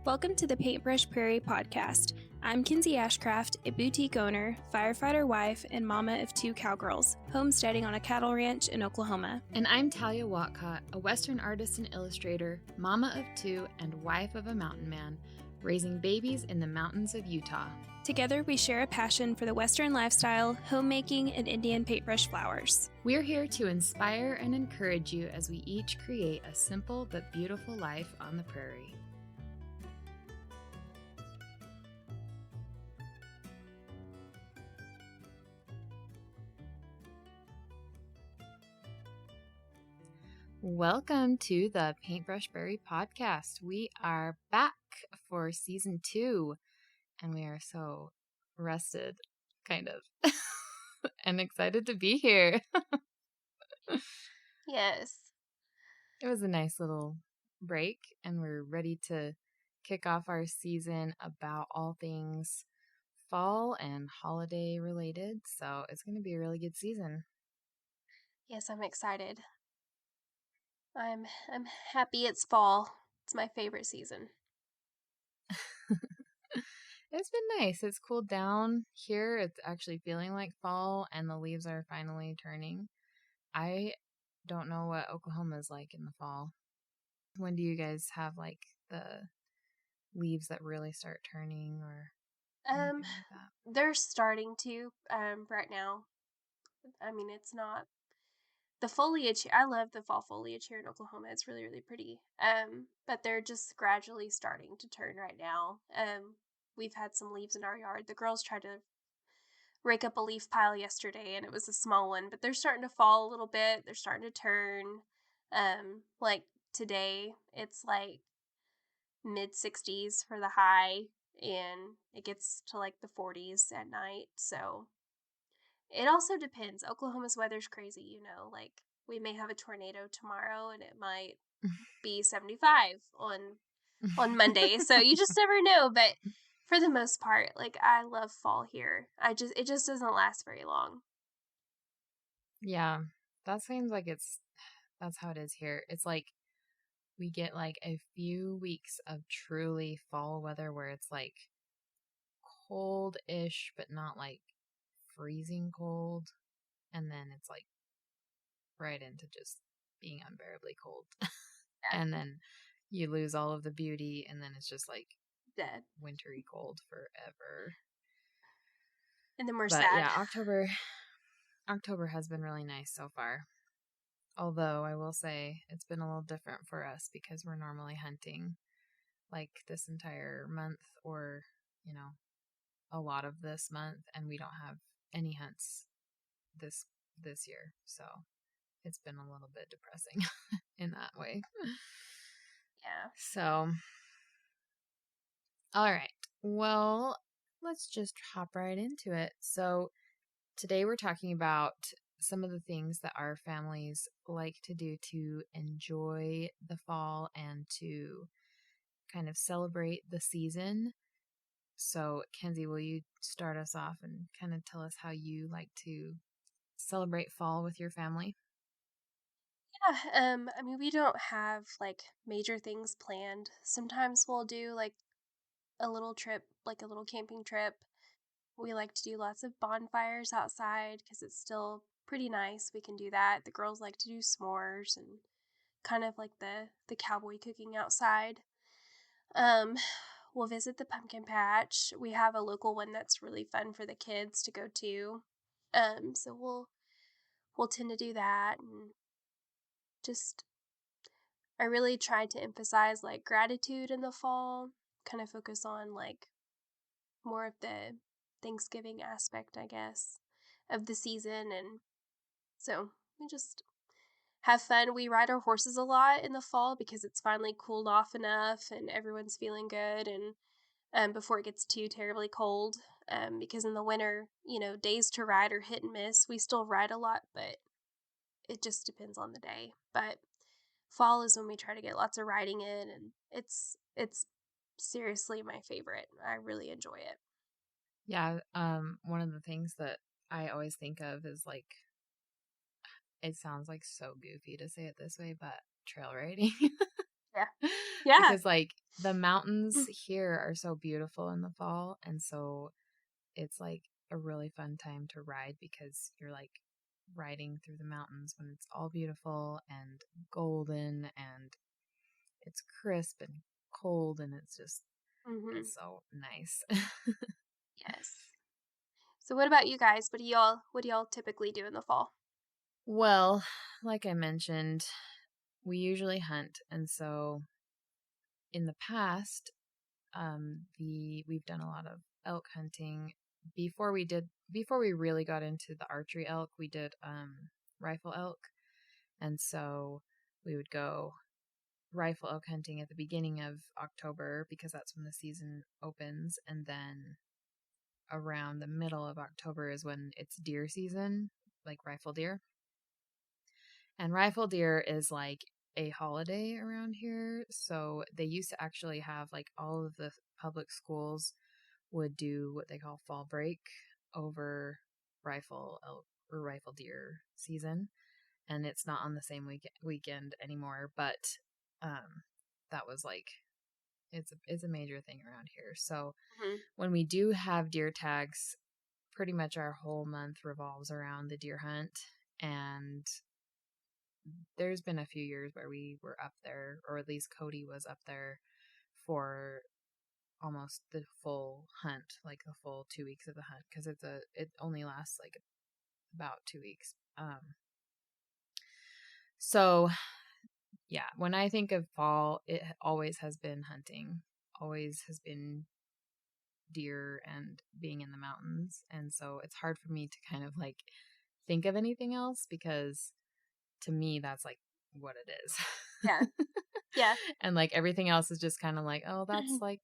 Welcome to the Paintbrush Prairie podcast. I'm Kinsey Ashcraft, a boutique owner, firefighter wife, and mama of 2 cowgirls, homesteading on a cattle ranch in Oklahoma. And I'm Talia Watcott, a Western artist and illustrator, mama of 2, and wife of a mountain man, raising babies in the mountains of Utah. Together, we share a passion for the Western lifestyle, homemaking, and Indian paintbrush flowers. We're here to inspire and encourage you as we each create a simple but beautiful life on the prairie. Welcome to the Paintbrush Prairie podcast. We are back for season 2, and we are so rested, kind of, and excited to be here. Yes. It was a nice little break, and we're ready to kick off our season about all things fall and holiday related. So it's going to be a really good season. Yes, I'm excited. I'm happy it's fall. It's my favorite season. It's been nice. It's cooled down here. It's actually feeling like fall, and the leaves are finally turning. I don't know what Oklahoma is like in the fall. When do you guys have like the leaves that really start turning or anything like that? They're starting to right now. I mean, it's not the foliage. I love the fall foliage here in Oklahoma. It's really, really pretty. But they're just gradually starting to turn right now. We've had some leaves in our yard. The girls tried to rake up a leaf pile yesterday, and it was a small one, but they're starting to fall a little bit. They're starting to turn. Like today, it's like mid 60s for the high, and it gets to like the 40s at night. So it also depends. Oklahoma's weather's crazy, you know, like we may have a tornado tomorrow and it might be 75 on Monday. So you just never know, but for the most part, like I love fall here. It just doesn't last very long. Yeah, that seems like that's how it is here. It's like we get like a few weeks of truly fall weather where it's like cold-ish, but not like freezing cold. And then it's like right into just being unbearably cold. And then you lose all of the beauty, and then it's just like Dead. Wintry cold forever. And then we're but sad. Yeah, October has been really nice so far. Although I will say it's been a little different for us because we're normally hunting like this entire month or, you know, a lot of this month, and we don't have any hunts this year. So it's been a little bit depressing in that way. Yeah. So, all right. Well, let's just hop right into it. So today we're talking about some of the things that our families like to do to enjoy the fall and to kind of celebrate the season. So, Kenzie, will you start us off and kind of tell us how you like to celebrate fall with your family? Yeah, I mean, we don't have like major things planned. Sometimes we'll do like a little trip, like a little camping trip. We like to do lots of bonfires outside because it's still pretty nice. We can do that. The girls like to do s'mores and kind of like the cowboy cooking outside. Um, we'll visit the pumpkin patch. We have a local one that's really fun for the kids to go to. So we'll tend to do that, and just I really try to emphasize like gratitude in the fall, kind of focus on like more of the Thanksgiving aspect, I guess, of the season. And so we just have fun. We ride our horses a lot in the fall because it's finally cooled off enough and everyone's feeling good, and before it gets too terribly cold. Because in the winter, you know, days to ride are hit and miss. We still ride a lot, but it just depends on the day. But fall is when we try to get lots of riding in, and it's seriously my favorite. I really enjoy it. Yeah, one of the things that I always think of is like, it sounds like so goofy to say it this way, but trail riding. Yeah. Because like the mountains here are so beautiful in the fall, and so it's like a really fun time to ride because you're like riding through the mountains when it's all beautiful and golden and it's crisp and cold and Mm-hmm. it's so nice. Yes. So what about you guys? What do y'all typically do in the fall? Well, like I mentioned, we usually hunt, and so in the past, we've done a lot of elk hunting. Before we really got into the archery elk, we did rifle elk, and so we would go rifle elk hunting at the beginning of October because that's when the season opens, and then around the middle of October is when it's deer season, like rifle deer. And rifle deer is like a holiday around here. So they used to actually have like all of the public schools would do what they call fall break over rifle elk or rifle deer season. And it's not on the same weekend anymore, but that was like it's a major thing around here. So Mm-hmm. when we do have deer tags, pretty much our whole month revolves around the deer hunt. And there's been a few years where we were up there, or at least Cody was up there for almost the full hunt, like the full 2 weeks of the hunt, because it only lasts like about 2 weeks. So yeah, when I think of fall, it always has been hunting, always has been deer and being in the mountains, and so it's hard for me to kind of like think of anything else because to me that's like what it Yeah. is. Yeah. And like everything else is just kind of like, oh, that's like,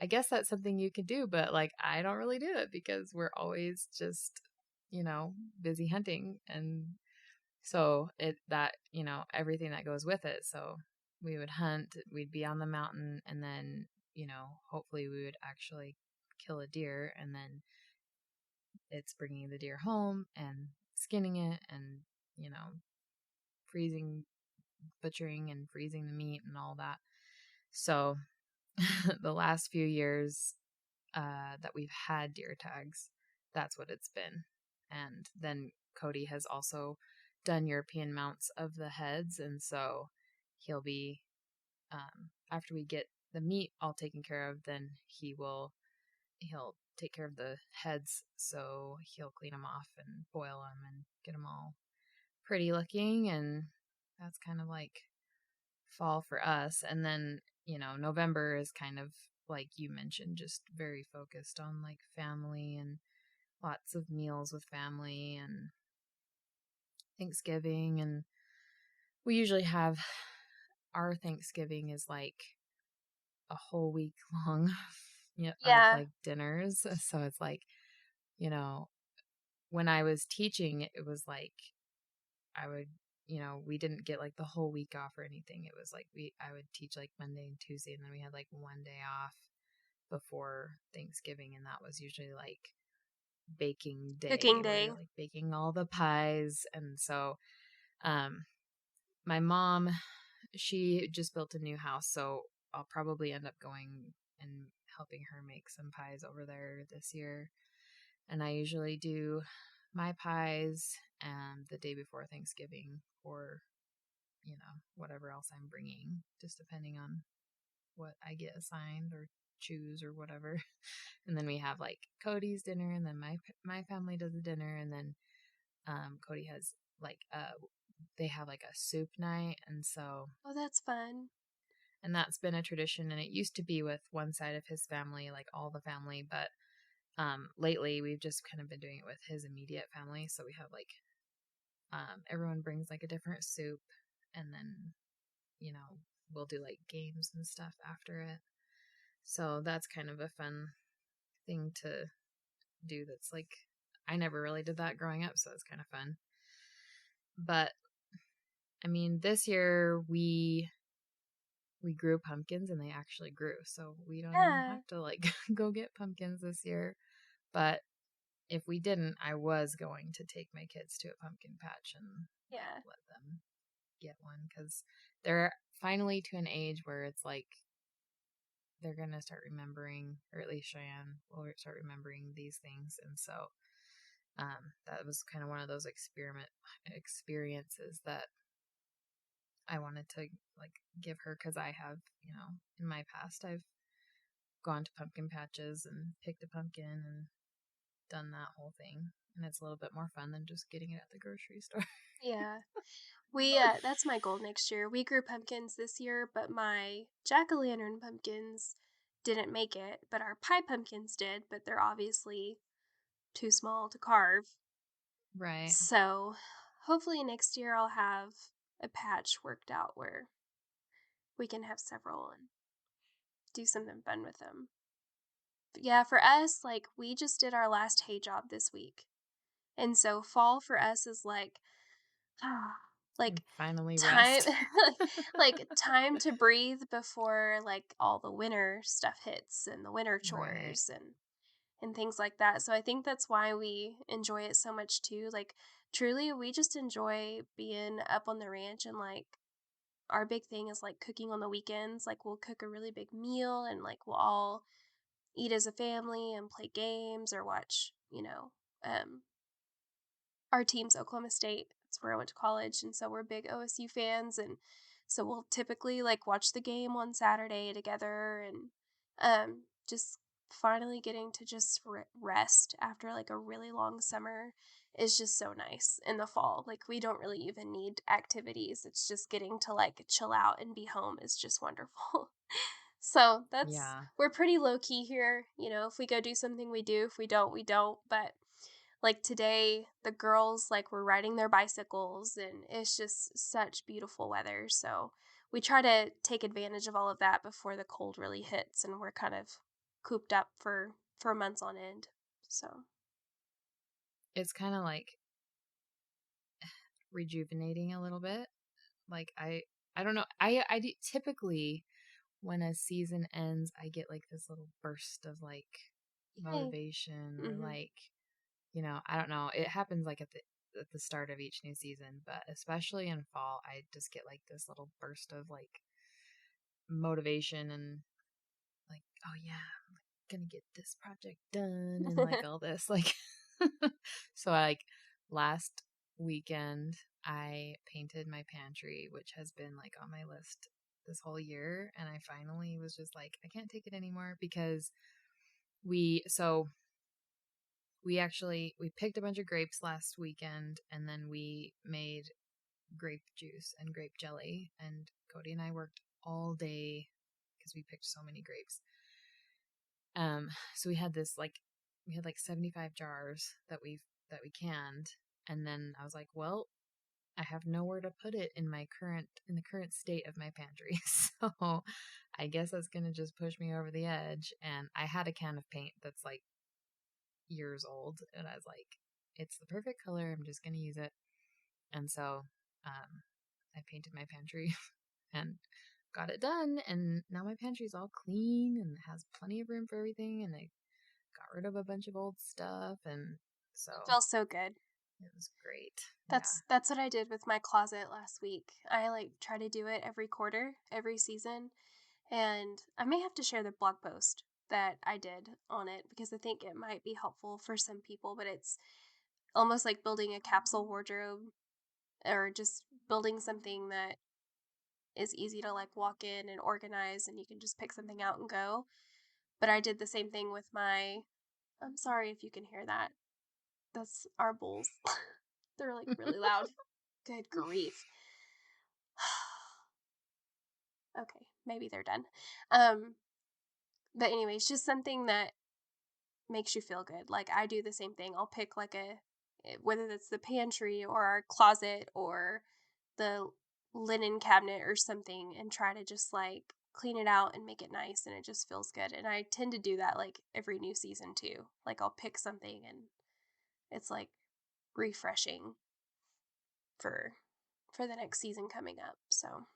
I guess that's something you could do, but like I don't really do it because we're always just, busy hunting. And so everything that goes with it. So we would hunt, we'd be on the mountain, and then, hopefully we would actually kill a deer, and then it's bringing the deer home and skinning it and, freezing, butchering and freezing the meat and all that. So the last few years that we've had deer tags, that's what it's been. And then Cody has also done European mounts of the heads, and so he'll be after we get the meat all taken care of, then he'll take care of the heads. So he'll clean them off and boil them and get them all pretty looking, and that's kind of like fall for us. And then, November is kind of like you mentioned, just very focused on like family and lots of meals with family and Thanksgiving. And we usually have our Thanksgiving is like a whole week long of Yeah. like dinners. So it's like, you know, when I was teaching, it was like I would, we didn't get like the whole week off or anything. It was like I would teach like Monday and Tuesday, and then we had like one day off before Thanksgiving, and that was usually like baking day Cooking where day. you're like baking all the pies. And so my mom, she just built a new house, so I'll probably end up going and helping her make some pies over there this year. And I usually do my pies the day before Thanksgiving, or whatever else I'm bringing, just depending on what I get assigned or choose or whatever. And then we have like Cody's dinner, and then my family does a dinner, and then Cody has like they have like a soup night. And so Oh, that's fun. and that's been a tradition, and it used to be with one side of his family, like all the family, but lately we've just kind of been doing it with his immediate family. So we have like everyone brings like a different soup, and then we'll do like games and stuff after it. So that's kind of a fun thing to do. That's like I never really did that growing up, so it's kind of fun. But I mean, this year we grew pumpkins, and they actually grew, so we don't even Yeah. have to like go get pumpkins this year. But if we didn't, I was going to take my kids to a pumpkin patch and Yeah. let them get one, because they're finally to an age where it's like they're going to start remembering, or at least Cheyenne will start remembering these things. And so that was kind of one of those experiences that I wanted to like give her, because I have, in my past, I've gone to pumpkin patches and picked a pumpkin and done that whole thing. And it's a little bit more fun than just getting it at the grocery store. Yeah. That's my goal next year. We grew pumpkins this year, but my jack-o'-lantern pumpkins didn't make it, but our pie pumpkins did, but they're obviously too small to carve. Right. So hopefully next year I'll have a patch worked out where we can have several and do something fun with them. But yeah, for us, like we just did our last hay job this week. And so fall for us is like like Finally time rest. like time to breathe before like all the winter stuff hits and the winter Right. chores and things like that. So I think that's why we enjoy it so much too. Like truly we just enjoy being up on the ranch, and like our big thing is like cooking on the weekends. Like we'll cook a really big meal and like we'll all eat as a family and play games or watch, our team's Oklahoma State. That's where I went to college, and so we're big OSU fans, and so we'll typically like watch the game on Saturday together, and just finally getting to just rest after like a really long summer is just so nice in the fall. Like we don't really even need activities. It's just getting to like chill out and be home is just wonderful. So we're pretty low key here. If we go do something, we do. If we don't, we don't. But like today, the girls like were riding their bicycles, and it's just such beautiful weather. So we try to take advantage of all of that before the cold really hits, and we're kind of cooped up for months on end. So It's kind of like rejuvenating a little bit. Like I don't know. I do, typically when a season ends, I get like this little burst of like motivation, or like, I don't know. It happens like at the start of each new season, but especially in fall, I just get like this little burst of like motivation, and like, oh yeah, I'm gonna get this project done, and like all this like so like last weekend I painted my pantry, which has been like on my list this whole year, and I finally was just like, I can't take it anymore, because we so we picked a bunch of grapes last weekend, and then we made grape juice and grape jelly, and Cody and I worked all day because we picked so many grapes. So we had like 75 jars that we canned, and then I was like, well, I have nowhere to put it in the current state of my pantry. So I guess that's going to just push me over the edge. And I had a can of paint that's like years old, and I was like, it's the perfect color. I'm just going to use it. And so, I painted my pantry and got it done. And now my pantry's all clean and has plenty of room for everything. And I got rid of a bunch of old stuff. And so it feels so good. it was great. That's what I did with my closet last week. I like try to do it every quarter, every season, and I may have to share the blog post that I did on it because I think it might be helpful for some people, but it's almost like building a capsule wardrobe or just building something that is easy to like walk in and organize and you can just pick something out and go. But I did the same thing with I'm sorry if you can hear that. That's our bulls. They're like really loud. Good grief. Okay, maybe they're done. But anyways, just something that makes you feel good. Like I do the same thing. I'll pick like whether that's the pantry or our closet or the linen cabinet or something, and try to just like clean it out and make it nice, and it just feels good. And I tend to do that like every new season too. Like I'll pick something and it's like refreshing for the next season coming up. So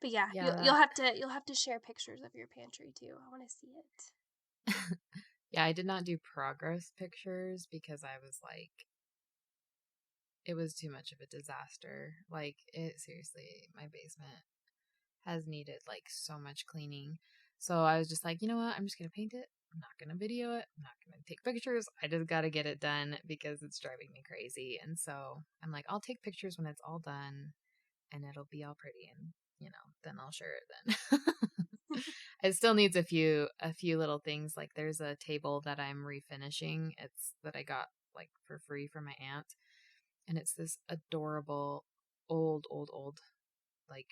but yeah, Yeah. you'll have to share pictures of your pantry too. I want to see it. Yeah, I did not do progress pictures because I was like, it was too much of a disaster. Like, it seriously, my basement has needed like so much cleaning. So I was just like, you know what? I'm just going to paint it. I'm not going to video it. I'm not going to take pictures. I just got to get it done because it's driving me crazy. And so I'm like, I'll take pictures when it's all done and it'll be all pretty. And, then I'll share it then. It still needs a few little things. Like there's a table that I'm refinishing. It's that I got like for free from my aunt. And it's this adorable old, like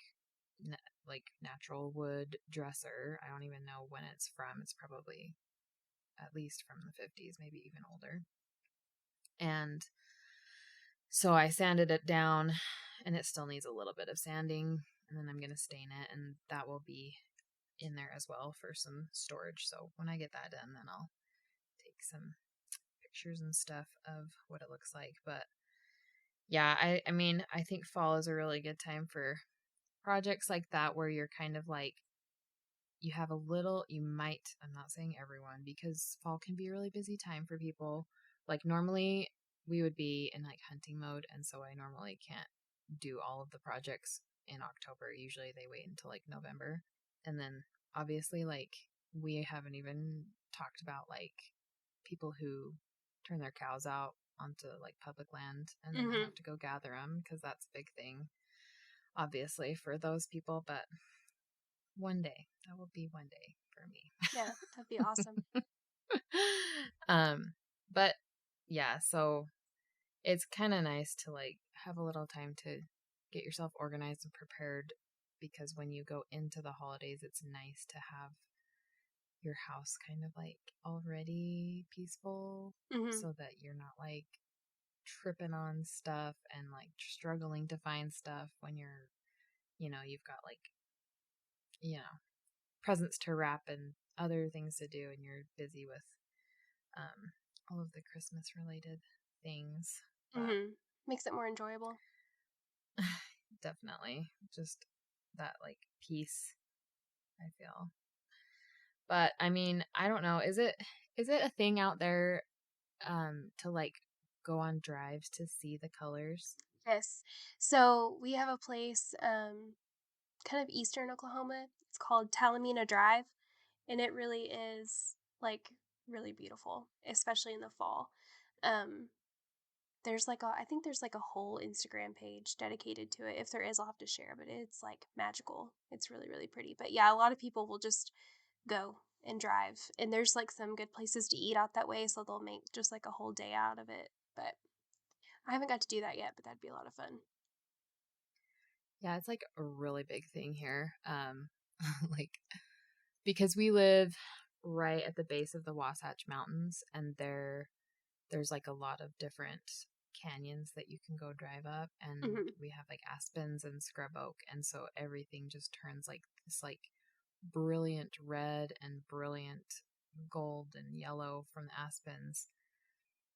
natural wood dresser. I don't even know when it's from. It's probably at least from the 50s, maybe even older. And so I sanded it down and it still needs a little bit of sanding, and then I'm going to stain it, and that will be in there as well for some storage. So when I get that done, then I'll take some pictures and stuff of what it looks like. But yeah, I mean, I think fall is a really good time for projects like that where you're kind of like, you have I'm not saying everyone, because fall can be a really busy time for people. Like normally we would be in like hunting mode, and so I normally can't do all of the projects in October. Usually they wait until like November. And then obviously like we haven't even talked about like people who turn their cows out onto like public land and then they have to go gather them, because that's a big thing obviously for those people. But one day, that will be one day for me. Yeah, that'd be awesome. But yeah, so it's kind of nice to like have a little time to get yourself organized and prepared, because when you go into the holidays, it's nice to have your house kind of like already peaceful, so that you're not like tripping on stuff and like struggling to find stuff when you've got like, presents to wrap and other things to do, and you're busy with all of the Christmas related things. But Makes it more enjoyable. definitely just that like peace, I feel. But I mean, I don't know, is it a thing out there to like go on drives to see the colors? Yes. So we have a place, kind of eastern Oklahoma. It's called Talamina Drive, and it really is like really beautiful, especially in the fall. Um, I think there's like a whole Instagram page dedicated to it. If there is, I'll have to share, but it's like magical. It's really, really pretty. But yeah, a lot of people will just go and drive, and there's like some good places to eat out that way, so they'll make just like a whole day out of it. But I haven't got to do that yet, but that'd be a lot of fun. Yeah, it's like a really big thing here. Like, because we live right at the base of the Wasatch Mountains, and there's like a lot of different canyons that you can go drive up, and we have like aspens and scrub oak, and so everything just turns like this like brilliant red and brilliant gold and yellow from the aspens.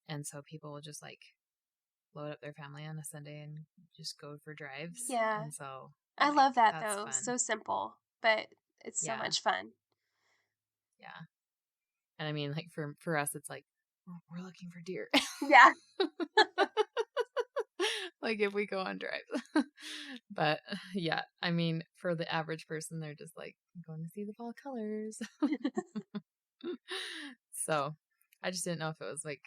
And so people will just like load up their family on a Sunday and just go for drives. Yeah. And so I like love that that's though. fun. So simple, but it's so Yeah. much fun. Yeah. And I mean, like for us, it's like we're looking for deer. Yeah. Like if we go on drives. But yeah, I mean, for the average person, they're just like going to see the fall colors. So I just didn't know if it was like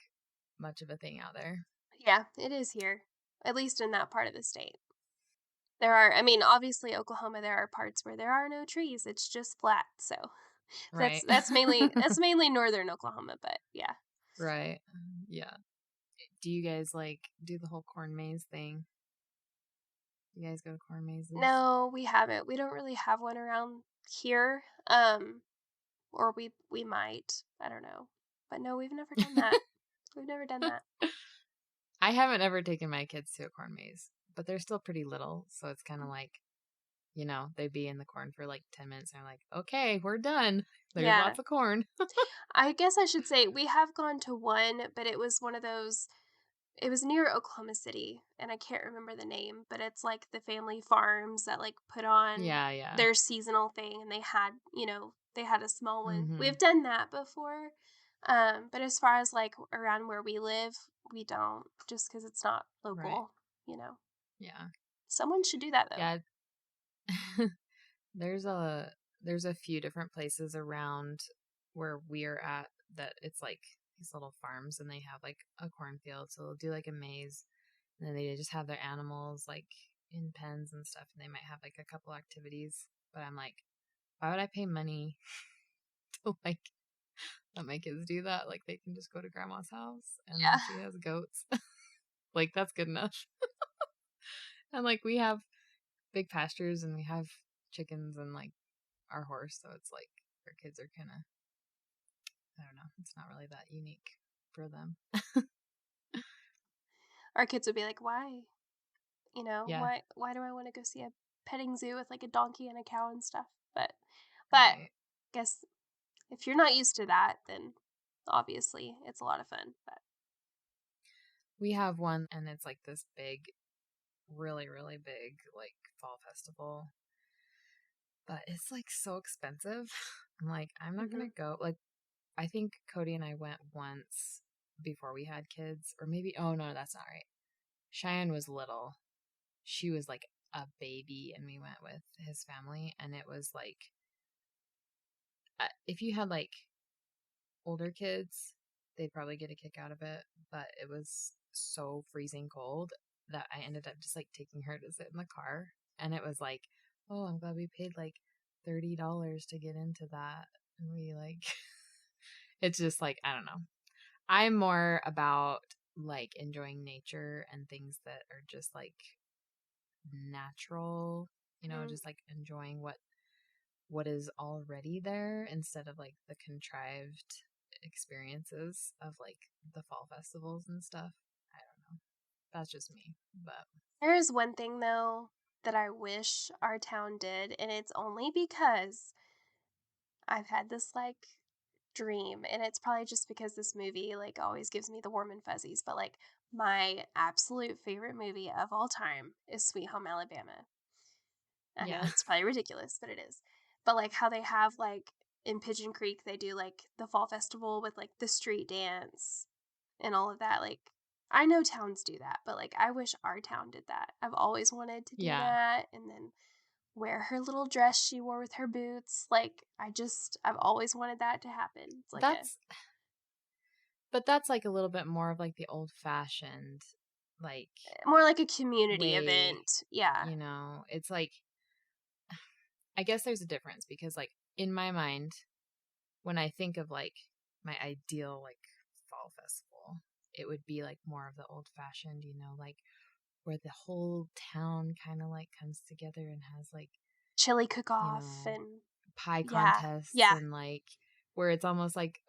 much of a thing out there. Yeah, it is here, at least in that part of the state. I mean, obviously Oklahoma, there are parts where there are no trees. It's just flat. So Right. that's mainly northern Oklahoma, but yeah. Right. Yeah. Do you guys like do the whole corn maze thing? You guys go to corn mazes? No, we haven't. We don't really have one around here. Or we might. I don't know. But no, we've never done that. We've never done that. I haven't ever taken my kids to a corn maze, but they're still pretty little, so it's kind of like, they'd be in the corn for like 10 minutes and they're like, okay, we're done. There's Yeah. lots of corn. I guess I should say we have gone to one, but it was one of those. It was near Oklahoma City, and I can't remember the name, but it's like the family farms that like put on Yeah. their seasonal thing, and they had a small one. Mm-hmm. We've done that before, but as far as like around where we live, we don't, just because it's not Right. local. Yeah. Someone should do that though. Yeah. There's a few different places around where we're at that it's like these little farms, and they have like a cornfield, so they'll do like a maze, and then they just have their animals like in pens and stuff, and they might have like a couple activities. But I'm like, why would I pay money to like let my kids do that? Like they can just go to grandma's house and Yeah. she has goats. Like that's good enough. And like we have big pastures and we have chickens and like our horse, so it's like our kids are kind of, I don't know, it's not really that unique for them. Our kids would be like, why? Yeah, Why do I want to go see a petting zoo with like a donkey and a cow and stuff? But I right. guess if you're not used to that, then obviously it's a lot of fun. But We have one, and it's like this big, really, really big, like fall festival. But it's like so expensive. I'm like, I'm not mm-hmm. gonna go. Like, I think Cody and I went once before we had kids, or maybe, oh no, that's not right. Cheyenne was little. She was like a baby, and we went with his family, and it was like, if you had like older kids, they'd probably get a kick out of it, but it was so freezing cold that I ended up just like taking her to sit in the car. And it was like, oh, I'm glad we paid like $30 to get into that. And we like, it's just like, I don't know. I'm more about like enjoying nature and things that are just like natural, Mm-hmm. just like enjoying what is already there instead of like the contrived experiences of like the fall festivals and stuff. I don't know. That's just me. But There is one thing though that I wish our town did, and it's only because I've had this like dream, and it's probably just because this movie like always gives me the warm and fuzzies, but like my absolute favorite movie of all time is Sweet Home Alabama. I know yeah. it's probably ridiculous, but it is. But like how they have like in Pigeon Creek, they do like the fall festival with like the street dance and all of that. Like I know towns do that, but like I wish our town did that. I've always wanted to do Yeah. that, and then wear her little dress she wore with her boots. Like I've always wanted that to happen. It's like a That's but that's like a little bit more of like the old fashioned like more like a community way, event. Yeah. it's like I guess there's a difference because like in my mind when I think of like my ideal like fall festival, it would be like more of the old fashioned, like where the whole town kind of like comes together and has like, Chili cook you off know, and pie yeah. contests Yeah. and like where it's almost like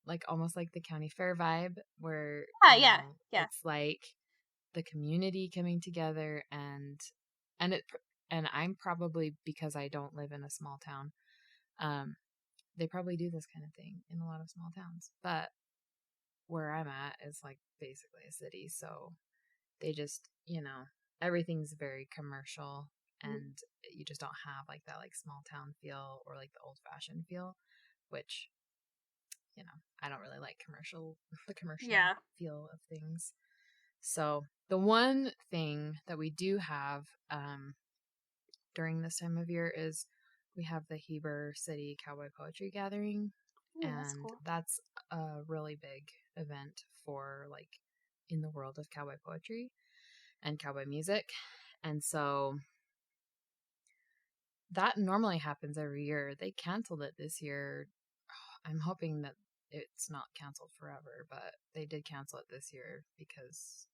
the county fair vibe where, Yeah, yeah. Yeah. it's like the community coming together and it and I'm probably because I don't live in a small town. They probably do this kind of thing in a lot of small towns, but where I'm at is like basically a city, so they just, everything's very commercial Mhm. and you just don't have like that like small town feel or like the old fashioned feel, which, I don't really like the commercial Yeah. feel of things. So the one thing that we do have during this time of year is we have the Heber City Cowboy Poetry Gathering, Ooh, that's and cool. that's a really big event for like in the world of cowboy poetry and cowboy music. And so that normally happens every year. They canceled it this year. I'm hoping that it's not canceled forever, but they did cancel it this year because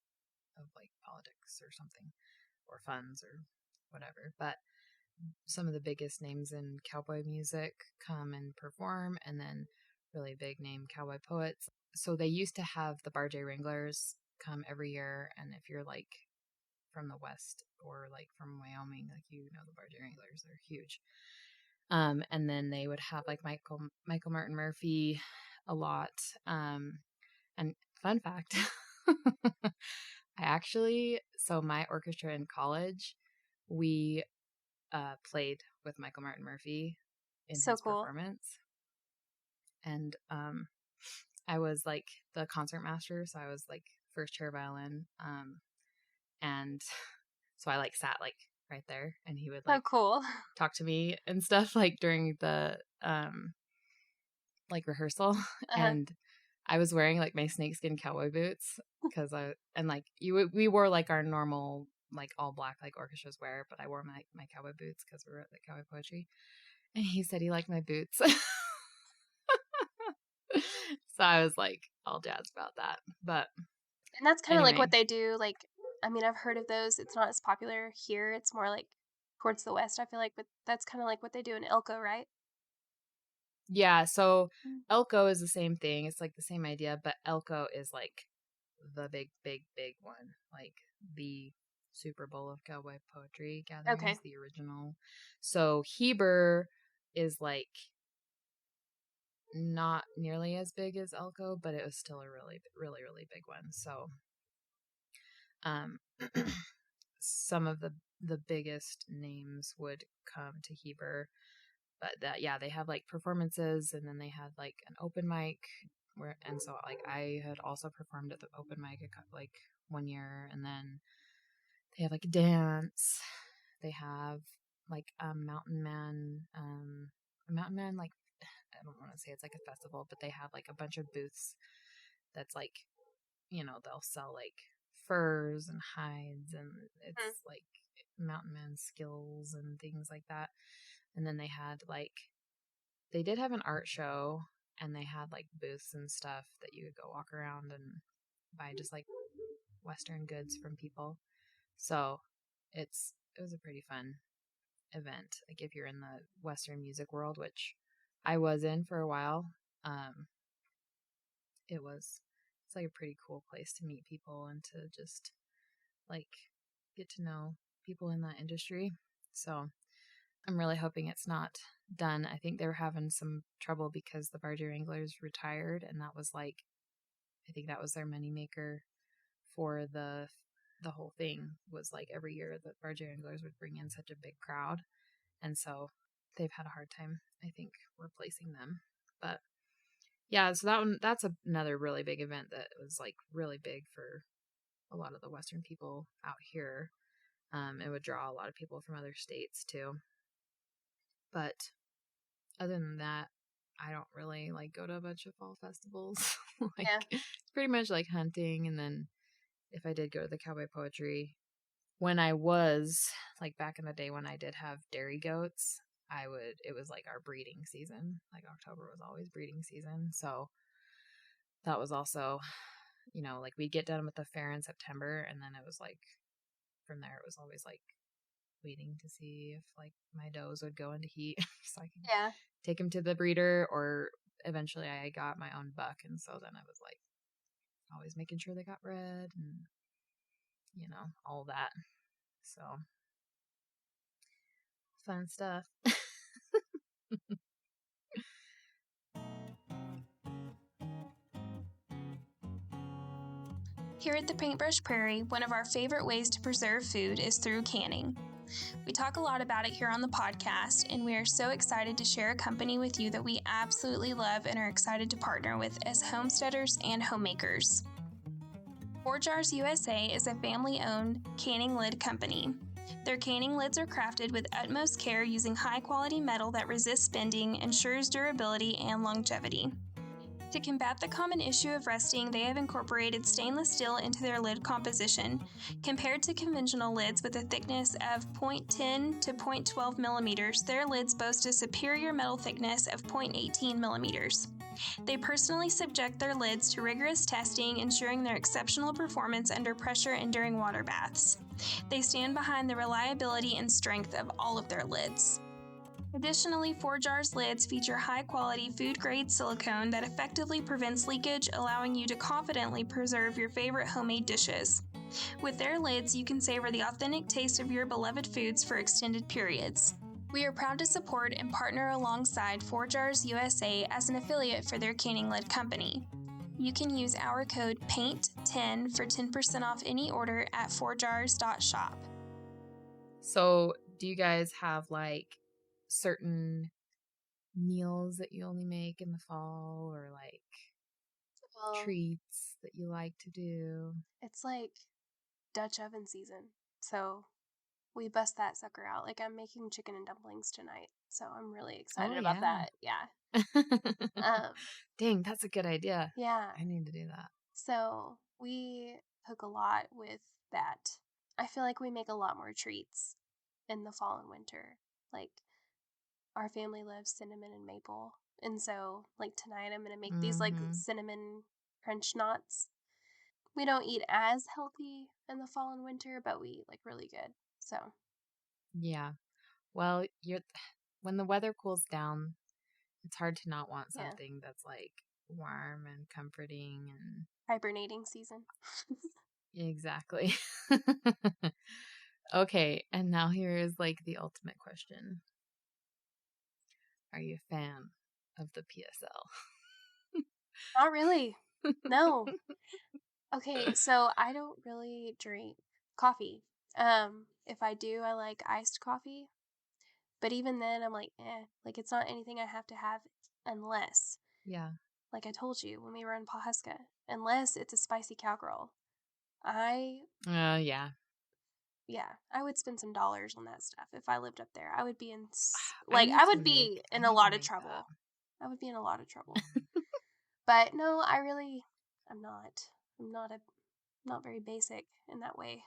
of like politics or something or funds or whatever. But some of the biggest names in cowboy music come and perform, and then really big name cowboy poets. So they used to have the Bar J Wranglers come every year, and if you're like from the West or like from Wyoming, like the Bar J Wranglers, they're huge. And then they would have like Michael Martin Murphy a lot. And fun fact, so my orchestra in college, we played with Michael Martin Murphy in So his cool. performance. And I was like the concert master, so I was like first chair violin. And so I like sat like right there, and he would Oh, like cool. talk to me and stuff like during the like rehearsal. Uh-huh. And I was wearing like my snakeskin cowboy boots we wore like our normal like all black like orchestras wear, but I wore my cowboy boots because we were at the cowboy poetry, and he said he liked my boots. So I was like all jazzed about that. But And that's kind of like anyway, what they do. Like, I mean, I've heard of those. It's not as popular here. It's more like towards the west, I feel like, but that's kind of like what they do in Elko, right? yeah, so Mm. Elko is the same thing. It's like the same idea, but Elko is like the big, big, big one. Like the Super Bowl of cowboy poetry Okay. gatherings, the original. So Heber is like not nearly as big as Elko, but it was still a really, really, really big one. So, um, some of the biggest names would come to Heber, but that yeah, they have like performances, and then they had like an open mic and so like I had also performed at the open mic like one year, and then they have like a dance. They have like a mountain man like I don't want to say it's like a festival, but they have like a bunch of booths that's like, they'll sell like furs and hides, and Hmm. it's like mountain man skills and things like that. And then they did have an art show, and they had like booths and stuff that you could go walk around and buy just like Western goods from people. So it was a pretty fun event. Like if you're in the Western music world, which I was in for a while, um, it's like a pretty cool place to meet people and to just like get to know people in that industry. So I'm really hoping it's not done. I think they were having some trouble because the Barger Anglers retired, and that was like I think that was their moneymaker for the whole thing. Was like every year the Barger Anglers would bring in such a big crowd, and so they've had a hard time, I think, replacing them. But yeah, so that's another really big event that was like really big for a lot of the Western people out here. It would draw a lot of people from other states too. But other than that, I don't really like go to a bunch of fall festivals. Like Yeah. it's pretty much like hunting, and then if I did go to the cowboy poetry, when I was like back in the day when I did have dairy goats, it was like our breeding season. Like October was always breeding season. So that was also, like we'd get done with the fair in September, and then it was like from there it was always like waiting to see if like my does would go into heat so I could Yeah. take him to the breeder, or eventually I got my own buck, and so then I was like always making sure they got bred and all that. So fun stuff. Here at the Paintbrush Prairie, one of our favorite ways to preserve food is through canning. We talk a lot about it here on the podcast, and we are so excited to share a company with you that we absolutely love and are excited to partner with as homesteaders and homemakers. 4 Jars USA is a family-owned canning lid company. Their canning lids are crafted with utmost care using high-quality metal that resists bending, ensures durability and longevity. To combat the common issue of rusting, they have incorporated stainless steel into their lid composition. Compared to conventional lids with a thickness of 0.10 to 0.12 millimeters, their lids boast a superior metal thickness of 0.18 millimeters. They personally subject their lids to rigorous testing, ensuring their exceptional performance under pressure and during water baths. They stand behind the reliability and strength of all of their lids. Additionally, 4 Jars lids feature high-quality food-grade silicone that effectively prevents leakage, allowing you to confidently preserve your favorite homemade dishes. With their lids, you can savor the authentic taste of your beloved foods for extended periods. We are proud to support and partner alongside 4 Jars USA as an affiliate for their canning lid company. You can use our code PAINT10 for 10% off any order at 4jars.shop. So do you guys have like certain meals that you only make in the fall, or like Well, treats that you like to do? it's like Dutch oven season. So we bust that sucker out. Like, I'm making chicken and dumplings tonight, so I'm really excited Oh, about yeah. that. Yeah. Dang, that's a good idea. Yeah. I need to do that. So we cook a lot with that. I feel like we make a lot more treats in the fall and winter. Like, our family loves cinnamon and maple. And so, like, tonight I'm going to make these, like, Mm-hmm. cinnamon crunch knots. We don't eat as healthy in the fall and winter, but we eat, like, really good. So, Yeah. Well, when the weather cools down, it's hard to not want yeah. something that's like warm and comforting and Hibernating season. exactly. Okay, and now here is like the ultimate question. Are you a fan of the PSL? Not really. No. Okay, so I don't really drink coffee. If I do, I like iced coffee. But even then, I'm like, like it's not anything I have to have unless, Yeah. like I told you when we were in Pawhuska, unless it's a spicy cowgirl. I, Yeah. yeah, I would spend some dollars on that stuff if I lived up there. I would be in, I like, need I to would make be I in a need to lot of make trouble. I would be in a lot of trouble. But no, I'm not. I'm not very basic in that way.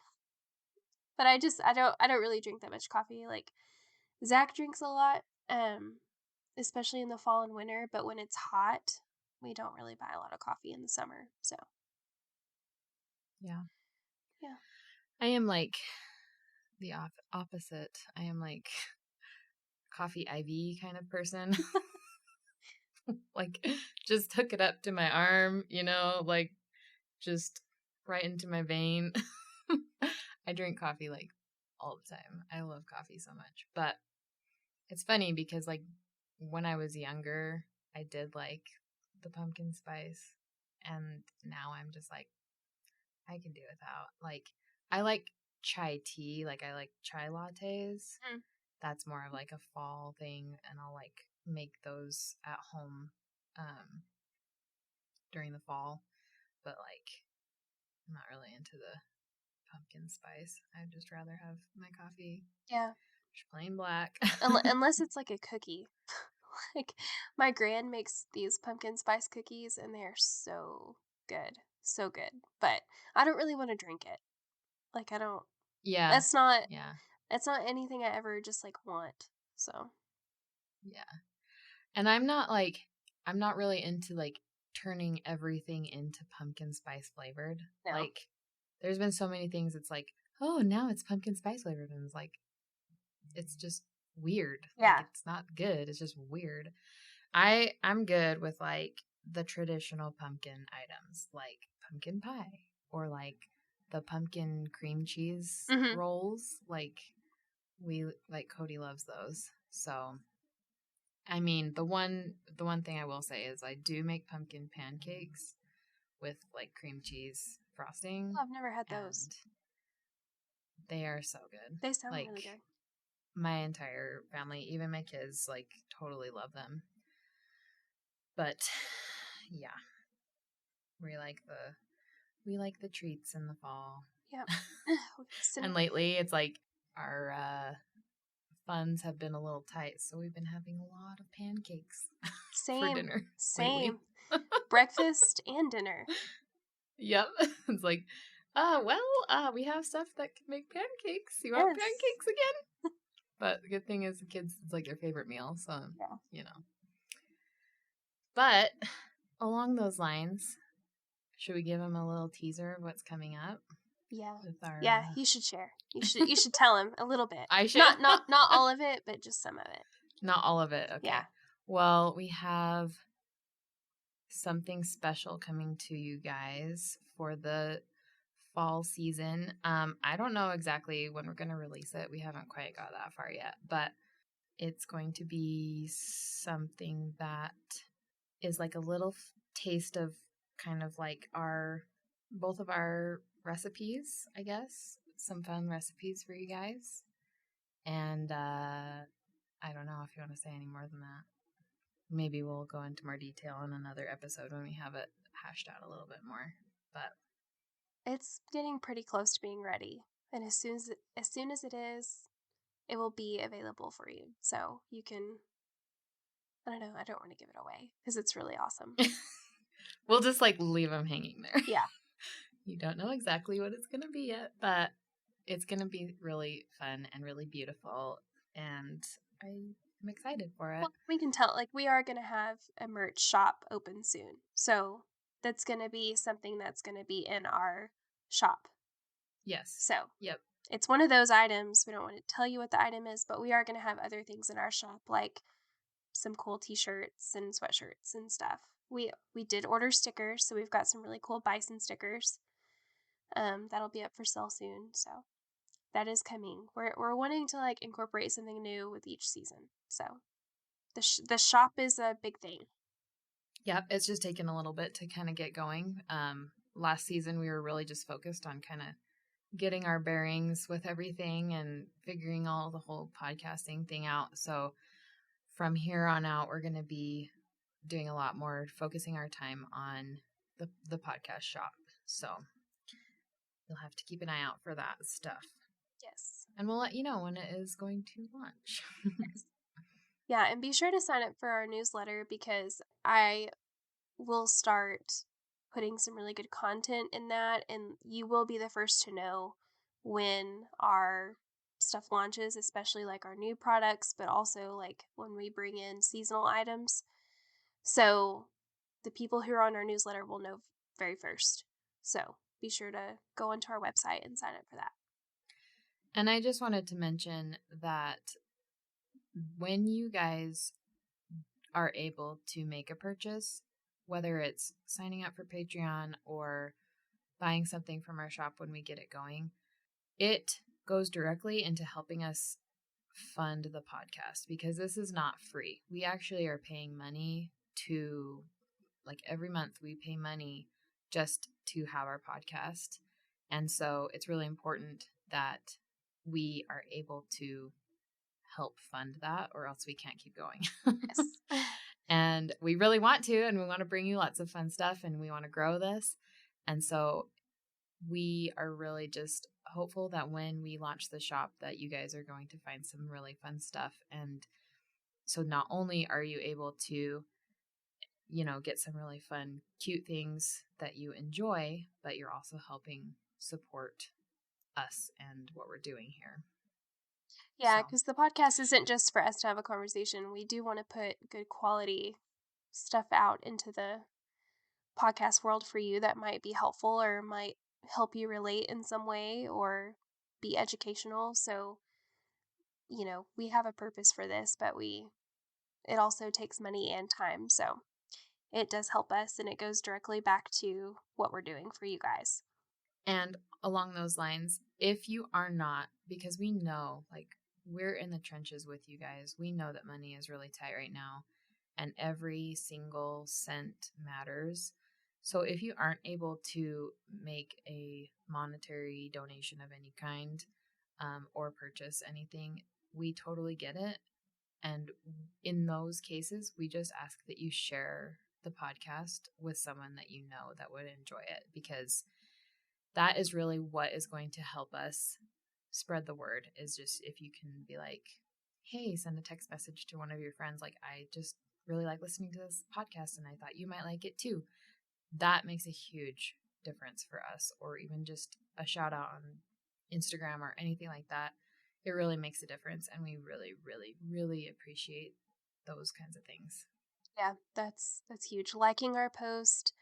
But I don't really drink that much coffee. Like, Zach drinks a lot, especially in the fall and winter. But when it's hot, we don't really buy a lot of coffee in the summer. So Yeah. yeah, I am like the opposite. I am like coffee IV kind of person. Like just hook it up to my arm, like just right into my vein. I drink coffee like all the time. I love coffee so much. But it's funny because like when I was younger, I did like the pumpkin spice, and now I'm just like I can do without. Like I like chai tea, like I like chai lattes. Mm. That's more of like a fall thing, and I'll like make those at home during the fall. But like I'm not really into the pumpkin spice. I'd just rather have my coffee yeah. just plain black. Unless it's like a cookie. Like, my gran makes these pumpkin spice cookies, and they are so good, so good. But I don't really want to drink it. Like, I don't. Yeah. That's not. Yeah. It's not anything I ever just like want. So Yeah. And I'm not really into like turning everything into pumpkin spice flavored. no. Like there's been so many things it's like, oh, now it's pumpkin spice flavored, and it's like it's just weird. Yeah. Like it's not good. It's just weird. I'm good with like the traditional pumpkin items, like pumpkin pie or like the pumpkin cream cheese Mhm. rolls. Like Cody loves those. So I mean, the one thing I will say is I do make pumpkin pancakes with like cream cheese frosting. Oh, I've never had those. They are so good. They sound like really good. my entire family, even my kids, like totally love them. But yeah, we like the treats in the fall. Yep. And lately, it's like our funds have been a little tight, so we've been having a lot of pancakes for dinner. Same. Lately. Breakfast and dinner. Yep. It's like, we have stuff that can make pancakes. You want Yes. pancakes again? But the good thing is the kids, it's like their favorite meal, so, Yeah. But along those lines, should we give them a little teaser of what's coming up? Yeah. With our, yeah, you should share. You should tell him a little bit. I should. Not all of it, but just some of it. Not all of it. Okay. Yeah. Well, we have something special coming to you guys for the fall season. I don't know exactly when we're going to release it. We haven't quite got that far yet, but it's going to be something that is like a little taste of kind of like both of our recipes, I guess. Some fun recipes for you guys. And I don't know if you want to say any more than that. Maybe we'll go into more detail in another episode when we have it hashed out a little bit more. But it's getting pretty close to being ready. And as soon as it is, it will be available for you. So you can, I don't know, I don't want to give it away because it's really awesome. We'll just like leave them hanging there. Yeah. You don't know exactly what it's going to be yet, but it's going to be really fun and really beautiful. And I'm excited for it. Well, we can tell, like, we are going to have a merch shop open soon. So that's going to be something that's going to be in our shop. Yes. So Yep. it's one of those items. We don't want to tell you what the item is, but we are going to have other things in our shop, like some cool t-shirts and sweatshirts and stuff. We did order stickers, so we've got some really cool bison stickers. That'll be up for sale soon. So that is coming. We're wanting to like incorporate something new with each season. So the shop is a big thing. Yep, it's just taken a little bit to kind of get going. Last season we were really just focused on kind of getting our bearings with everything and figuring all the whole podcasting thing out. So from here on out, we're going to be doing a lot more, focusing our time on the podcast shop. So you'll have to keep an eye out for that stuff. Yes. And we'll let you know when it is going to launch. Yes. Yeah, and be sure to sign up for our newsletter because I will start putting some really good content in that, and you will be the first to know when our stuff launches, especially like our new products, but also like when we bring in seasonal items. So the people who are on our newsletter will know very first. So be sure to go onto our website and sign up for that. And I just wanted to mention that when you guys are able to make a purchase, whether it's signing up for Patreon or buying something from our shop when we get it going, it goes directly into helping us fund the podcast because this is not free. We actually are paying money to, like every month we pay money just to have our podcast. And so it's really important that we are able to help fund that or else we can't keep going. Yes. And we really want to, and we want to bring you lots of fun stuff and we want to grow this. And so we are really just hopeful that when we launch the shop that you guys are going to find some really fun stuff. And so not only are you able to, you know, get some really fun, cute things that you enjoy, but you're also helping support us and what we're doing here. Yeah, because the podcast isn't just for us to have a conversation. We do want to put good quality stuff out into the podcast world for you that might be helpful or might help you relate in some way or be educational. So, you know, we have a purpose for this, but it also takes money and time. So it does help us and it goes directly back to what we're doing for you guys. And along those lines, if you are not, because we know, like, we're in the trenches with you guys. We know that money is really tight right now and every single cent matters. So if you aren't able to make a monetary donation of any kind or purchase anything, we totally get it. And in those cases, we just ask that you share the podcast with someone that you know that would enjoy it, because that is really what is going to help us spread the word, is just if you can be like, hey, send a text message to one of your friends, like, I just really like listening to this podcast and I thought you might like it too. That makes a huge difference for us. Or even just a shout out on Instagram or anything like that. It really makes a difference, and we really, really, really appreciate those kinds of things. Yeah, that's huge. Liking our post,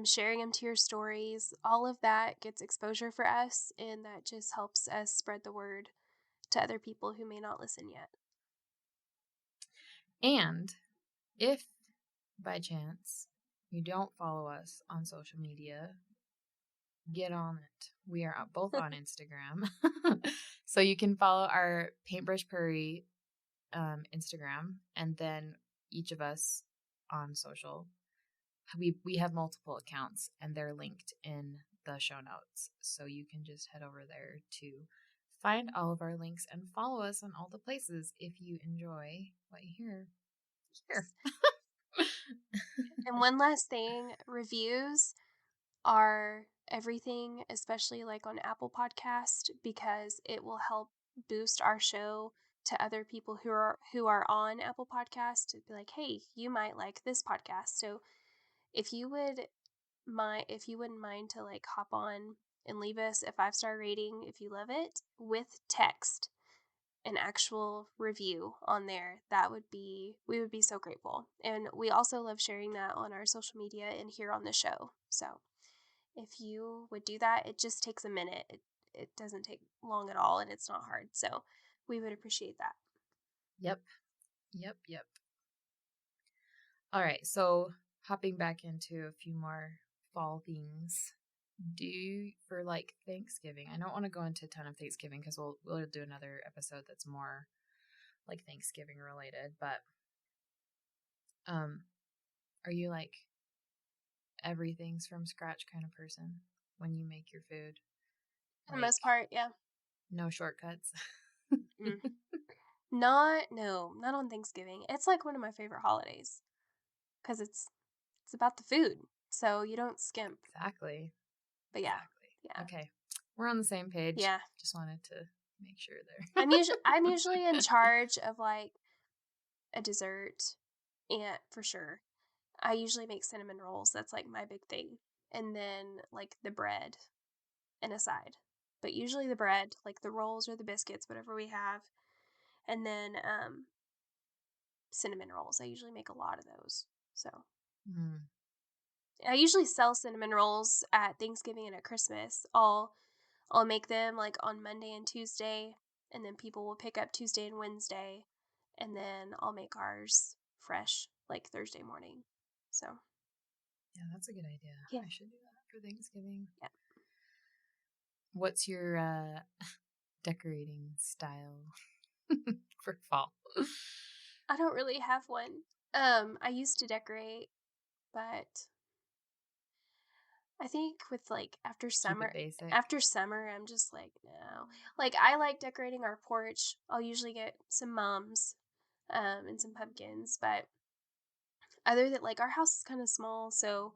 sharing them to your stories, all of that gets exposure for us, and that just helps us spread the word to other people who may not listen yet. And if by chance you don't follow us on social media, get on it. We are both on Instagram. So you can follow our Paintbrush Prairie Instagram, and then each of us on social. We have multiple accounts and they're linked in the show notes. So you can just head over there to find all of our links and follow us on all the places if you enjoy what you hear here. And one last thing, reviews are everything, especially like on Apple Podcast, because it will help boost our show to other people who are on Apple Podcast to be like, hey, you might like this podcast. So if you wouldn't mind to like hop on and leave us a 5-star rating if you love it with text, an actual review on there, we would be so grateful. And we also love sharing that on our social media and here on the show. So if you would do that, it just takes a minute. It doesn't take long at all, and it's not hard. So we would appreciate that. Yep. All right, so hopping back into a few more fall things. For like Thanksgiving, I don't want to go into a ton of Thanksgiving because we'll do another episode that's more like Thanksgiving related, but are you like everything's from scratch kind of person when you make your food? For the most part, yeah. No shortcuts. Not on Thanksgiving. It's like one of my favorite holidays because it's about the food, so you don't skimp. Exactly. But yeah, yeah. Okay, we're on the same page. Yeah, just wanted to make sure there. I'm usually in charge of like a dessert, and for sure, I usually make cinnamon rolls. That's like my big thing, and then like the bread, and a side. But usually the bread, like the rolls or the biscuits, whatever we have, and then cinnamon rolls. I usually make a lot of those. So I usually sell cinnamon rolls at Thanksgiving and at Christmas. I'll make them like on Monday and Tuesday, and then people will pick up Tuesday and Wednesday, and then I'll make ours fresh like Thursday morning. So yeah, that's a good idea. Yeah. I should do that for Thanksgiving. Yeah. What's your decorating style for fall? I don't really have one. I used to decorate, but I think with like after summer, I'm just like, no. Like I like decorating our porch. I'll usually get some mums, and some pumpkins, but other than like our house is kind of small, so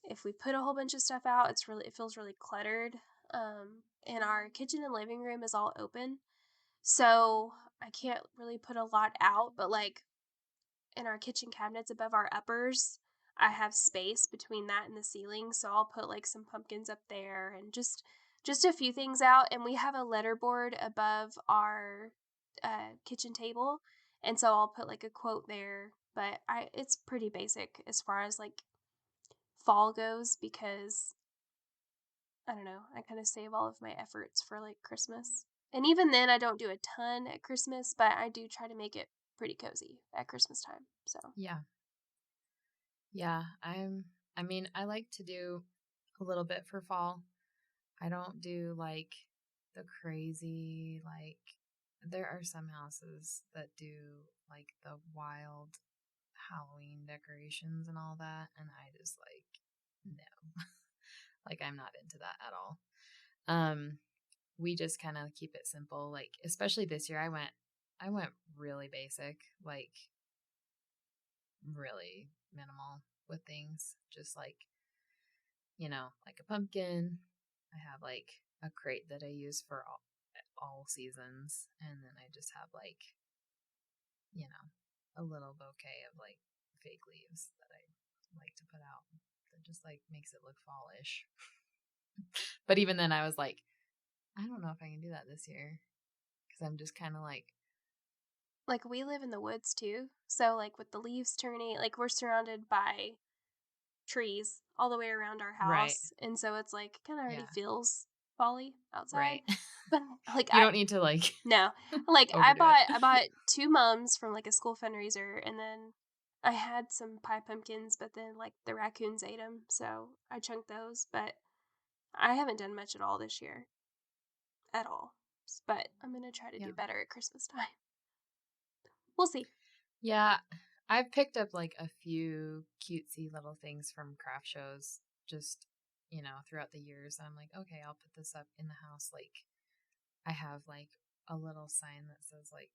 if we put a whole bunch of stuff out, it feels really cluttered. And our kitchen and living room is all open, so I can't really put a lot out, but like in our kitchen cabinets above our uppers, I have space between that and the ceiling, so I'll put like some pumpkins up there and just a few things out. And we have a letterboard above our kitchen table, and so I'll put like a quote there. But it's pretty basic as far as like fall goes, because I don't know, I kind of save all of my efforts for like Christmas. And even then, I don't do a ton at Christmas, but I do try to make it pretty cozy at Christmas time. So yeah, I mean, I like to do a little bit for fall. I don't do like the crazy, like there are some houses that do like the wild Halloween decorations and all that, and I just like no. Like I'm not into that at all. We just kind of keep it simple, like especially this year I went really basic, like really minimal with things, just like like a pumpkin. I have like a crate that I use for all seasons, and then I just have like a little bouquet of like fake leaves that I like to put out that just like makes it look fallish. But even then I was like, I don't know if I can do that this year, because I'm just kind of like we live in the woods too, so like with the leaves turning, like we're surrounded by trees all the way around our house, right. And so it's like kind of already feels folly outside, right. But like you don't need to like no, like I overdo it. bought 2 mums from like a school fundraiser, and then I had some pie pumpkins, but then like the raccoons ate them, so I chunked those. But I haven't done much at all this year, at all. But I'm gonna try to do better at Christmas time. We'll see. Yeah, I've picked up like a few cutesy little things from craft shows just, throughout the years. And I'm like, okay, I'll put this up in the house. Like I have like a little sign that says like,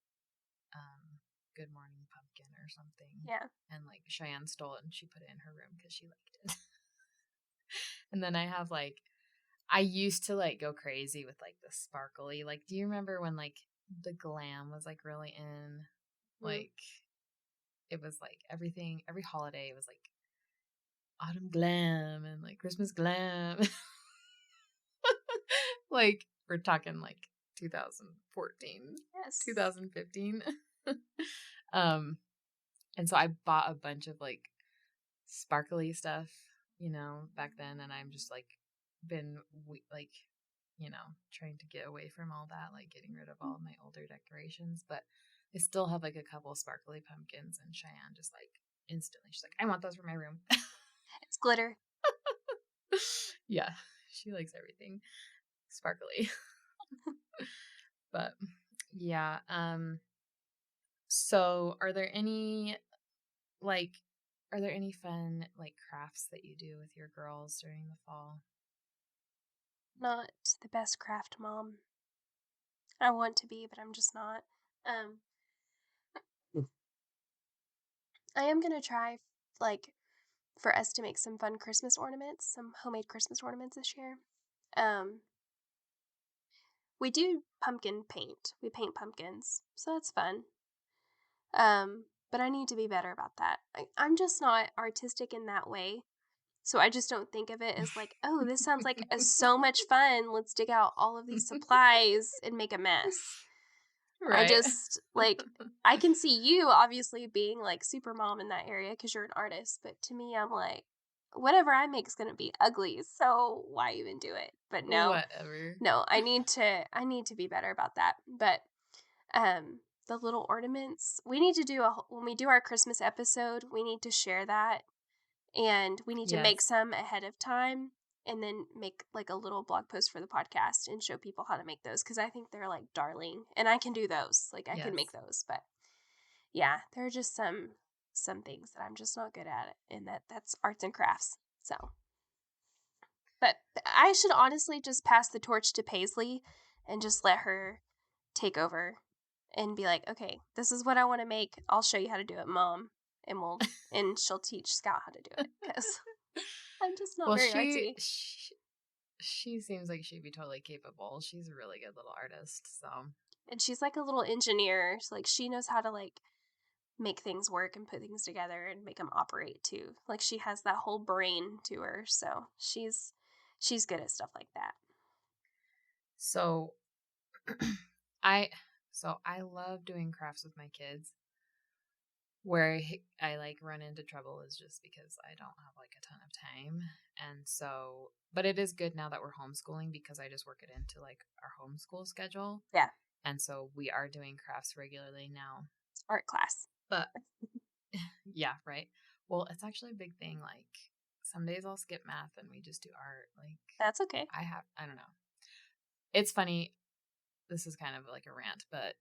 good morning pumpkin or something. Yeah. And like Cheyenne stole it and she put it in her room because she liked it. And then I have like, I used to like go crazy with like the sparkly. Like, do you remember when like the glam was like really in? Mm. Like, it was like everything, every holiday was like autumn glam and like Christmas glam. Like, we're talking like 2014, Yes. 2015. um, and so I bought a bunch of like sparkly stuff, back then, and I'm just like been like, trying to get away from all that, like getting rid of all of my older decorations, but I still have like a couple of sparkly pumpkins, and Cheyenne just like instantly, she's like, I want those for my room. It's glitter. Yeah, she likes everything sparkly. But yeah, so like are there any fun like crafts that you do with your girls during the fall? Not the best craft mom. I want to be, but I'm just not. Um, I am gonna try, like, for us to make some fun Christmas ornaments, some homemade Christmas ornaments this year. Um, we do pumpkin paint. We paint pumpkins, so that's fun. But I need to be better about that. I'm just not artistic in that way. So I just don't think of it as like, oh, this sounds like so much fun. Let's dig out all of these supplies and make a mess. I Right. just like I can see you obviously being like super mom in that area because you're an artist, but to me, I'm like, whatever I make is gonna be ugly. So why even do it? But Whatever. no, I need to be better about that. But the little ornaments we need to do when we do our Christmas episode, we need to share that, and we need to make Yes. some ahead of time and then make like a little blog post for the podcast and show people how to make those because I think they're like darling, and I can do those. Like I can Yes. make those, but yeah, there are just some things that I'm just not good at, and that's arts and crafts. So, but I should honestly just pass the torch to Paisley and just let her take over and be like, okay, this is what I want to make. I'll show you how to do it, Mom, and she'll teach Scout how to do it because I'm just not Well, very artsy. she seems like she'd be totally capable. She's a really good little artist, so. And she's like a little engineer. So like she knows how to like make things work and put things together and make them operate too. Like she has that whole brain to her. So she's good at stuff like that. So I love doing crafts with my kids. Where I like run into trouble is just because I don't have like a ton of time. And so, but it is good now that we're homeschooling because I just work it into like our homeschool schedule. Yeah. And so we are doing crafts regularly now. Art class. But yeah, right. Well, it's actually a big thing. Like some days I'll skip math and we just do art. Like That's okay. I don't know. It's funny. This is kind of like a rant, but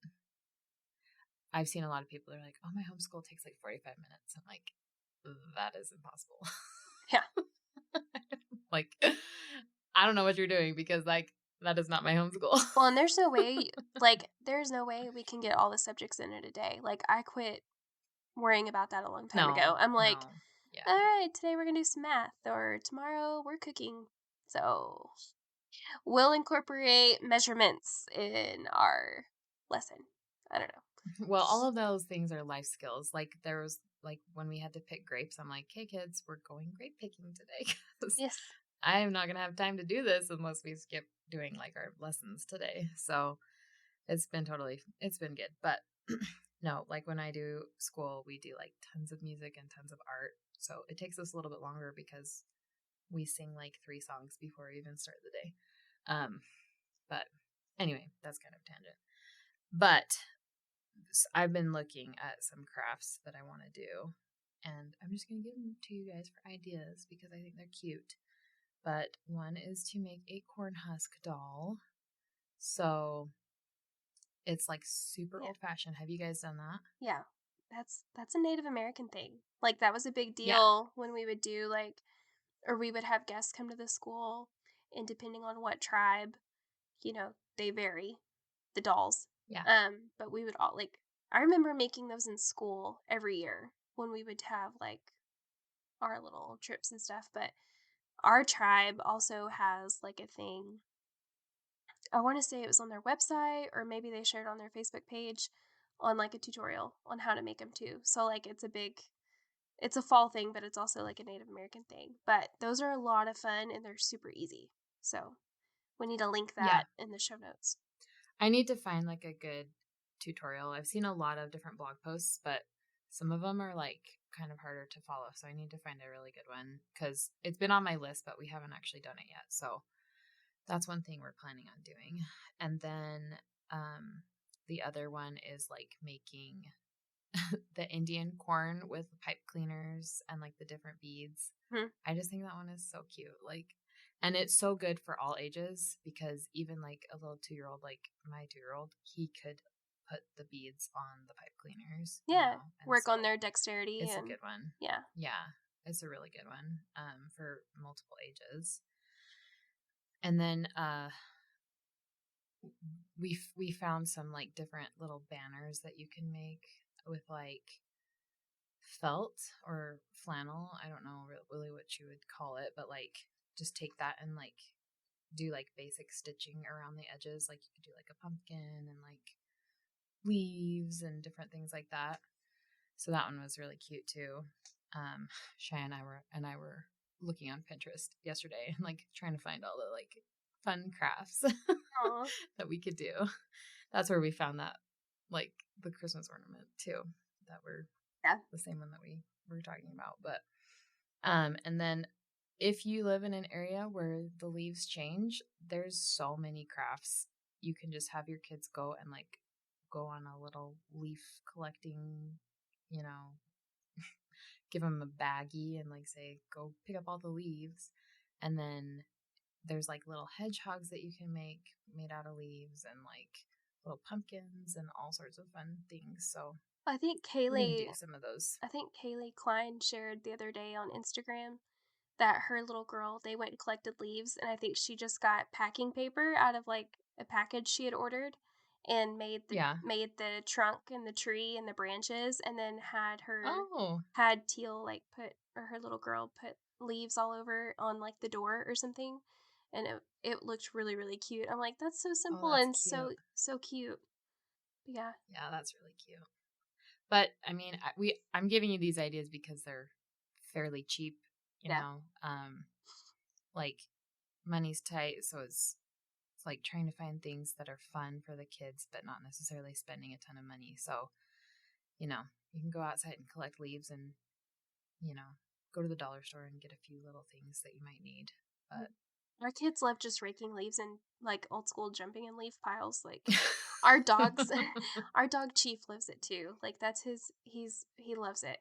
I've seen a lot of people that are like, oh, my homeschool takes like 45 minutes. I'm like, that is impossible. Yeah. Like, I don't know what you're doing because like that is not my homeschool. Well, and there's no way we can get all the subjects in it a day. Like I quit worrying about that a long time ago. I'm like, Yeah. all right, today we're gonna do some math, or tomorrow we're cooking. So we'll incorporate measurements in our lesson. I don't know. Well, all of those things are life skills. Like there was like when we had to pick grapes, I'm like, hey kids, we're going grape picking today because Yes. I am not going to have time to do this unless we skip doing like our lessons today. So it's been good. But no, like when I do school, we do like tons of music and tons of art. So it takes us a little bit longer because we sing like 3 songs before we even start the day. But anyway, that's kind of tangent. But I've been looking at some crafts that I want to do, and I'm just going to give them to you guys for ideas because I think they're cute. But one is to make a corn husk doll. So it's like super old fashioned. Have you guys done that? Yeah. That's a Native American thing. Like that was a big Yeah. deal when we would do like, or we would have guests come to the school, and depending on what tribe, they vary, the dolls. Yeah. But we would all like, I remember making those in school every year when we would have like our little trips and stuff. But our tribe also has like a thing. I want to say it was on their website, or maybe they shared on their Facebook page on like a tutorial on how to make them too. So like it's a fall thing, but it's also like a Native American thing. But those are a lot of fun and they're super easy. So we need to link Yeah. that in the show notes. I need to find like a good tutorial. I've seen a lot of different blog posts, but some of them are like kind of harder to follow. So I need to find a really good one because it's been on my list, but we haven't actually done it yet. So that's one thing we're planning on doing. And then the other one is like making the Indian corn with pipe cleaners and like the different beads. I just think that one is so cute. Like, and it's so good for all ages because even like a little 2-year-old, like my 2-year-old, he could put the beads on the pipe cleaners. Yeah. You know? Work on their dexterity. It's a good one. Yeah. Yeah. It's a really good one for multiple ages. And then we found some like different little banners that you can make with like felt or flannel. I don't know really what you would call it, but like just take that and like do like basic stitching around the edges. Like you could do like a pumpkin and like leaves and different things like that. So that one was really cute too. Cheyenne and I were looking on Pinterest yesterday and like trying to find all the like fun crafts that we could do. That's where we found that like the Christmas ornament too, that were the same one that we were talking about. But and then if you live in an area where the leaves change, there's so many crafts. You can just have your kids go and like go on a little leaf collecting, you know, give them a baggie and like say, go pick up all the leaves. And then there's like little hedgehogs that you can make made out of leaves and like little pumpkins and all sorts of fun things. So I think we're gonna Kaylee do some of those. I think Kaylee Klein shared the other day on Instagram that her little girl, they went and collected leaves, and I think she just got packing paper out of like a package she had ordered and made the trunk and the tree and the branches, and then had Teal like put, or her little girl put leaves all over on like the door or something, and it looked really, really cute. I'm like, that's so simple and cute. so cute. Yeah. Yeah, that's really cute. But I mean, I'm giving you these ideas because they're fairly cheap, you know. Like money's tight, so it's like trying to find things that are fun for the kids, but not necessarily spending a ton of money. So, you know, you can go outside and collect leaves, and you know, go to the dollar store and get a few little things that you might need. But our kids love just raking leaves and like old school jumping in leaf piles. Like our dogs, our dog Chief lives it too. Like that's he loves it.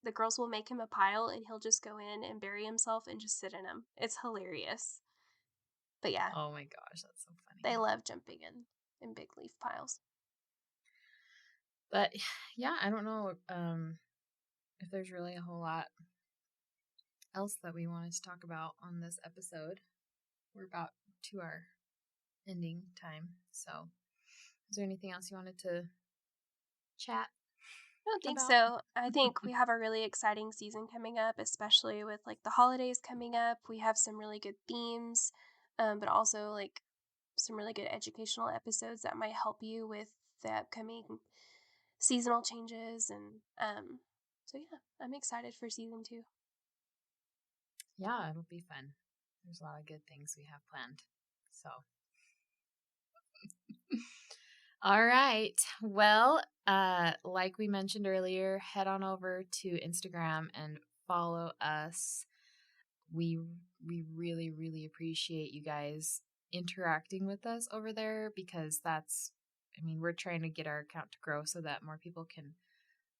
The girls will make him a pile and he'll just go in and bury himself and just sit in them. It's hilarious. But yeah. Oh my gosh, that's so funny. They love jumping in big leaf piles. But yeah, I don't know if there's really a whole lot else that we wanted to talk about on this episode. We're about to our ending time. So, is there anything else you wanted to chat? I don't think so. I think we have a really exciting season coming up, especially with like the holidays coming up. We have some really good themes, but also like some really good educational episodes that might help you with the upcoming seasonal changes. And so, yeah, I'm excited for season 2. Yeah, it'll be fun. There's a lot of good things we have planned. So, all right. Well, like we mentioned earlier, head on over to Instagram and follow us. We really, really appreciate you guys interacting with us over there because we're trying to get our account to grow so that more people can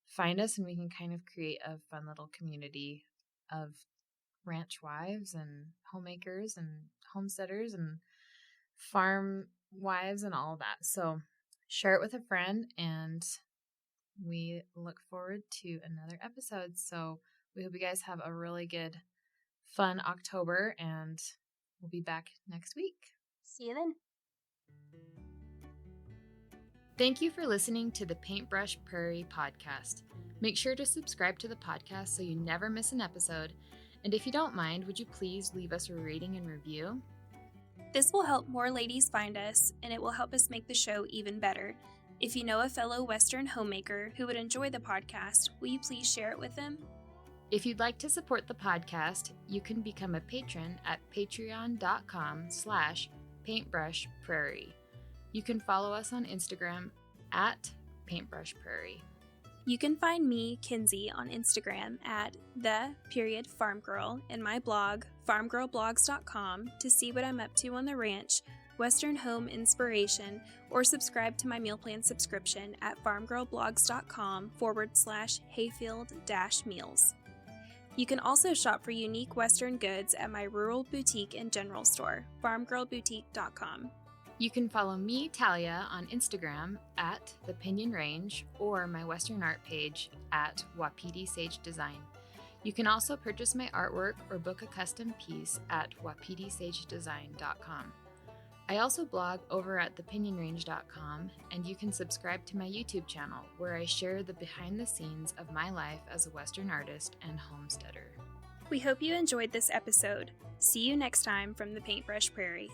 find us and we can kind of create a fun little community of ranch wives and homemakers and homesteaders and farm wives and all of that. So share it with a friend, and we look forward to another episode. So we hope you guys have a really good, fun October, and we'll be back next week. See you then. Thank you for listening to the Paintbrush Prairie podcast. Make sure to subscribe to the podcast so you never miss an episode. And if you don't mind, would you please leave us a rating and review? This will help more ladies find us, and it will help us make the show even better. If you know a fellow Western homemaker who would enjoy the podcast, will you please share it with them? If you'd like to support the podcast, you can become a patron at patreon.com/paintbrushprairie. You can follow us on Instagram at paintbrushprairie. You can find me, Kinsey, on Instagram at _farmgirl and my blog, farmgirlblogs.com, to see what I'm up to on the ranch, Western home inspiration, or subscribe to my meal plan subscription at farmgirlblogs.com/hayfield-meals. You can also shop for unique Western goods at my rural boutique and general store, farmgirlboutique.com. You can follow me, Talia, on Instagram at The Pinion Range or my Western art page at Wapiti Sage Design. You can also purchase my artwork or book a custom piece at wapitisagedesign.com. I also blog over at thepinionrange.com, and you can subscribe to my YouTube channel where I share the behind the scenes of my life as a Western artist and homesteader. We hope you enjoyed this episode. See you next time from the Paintbrush Prairie.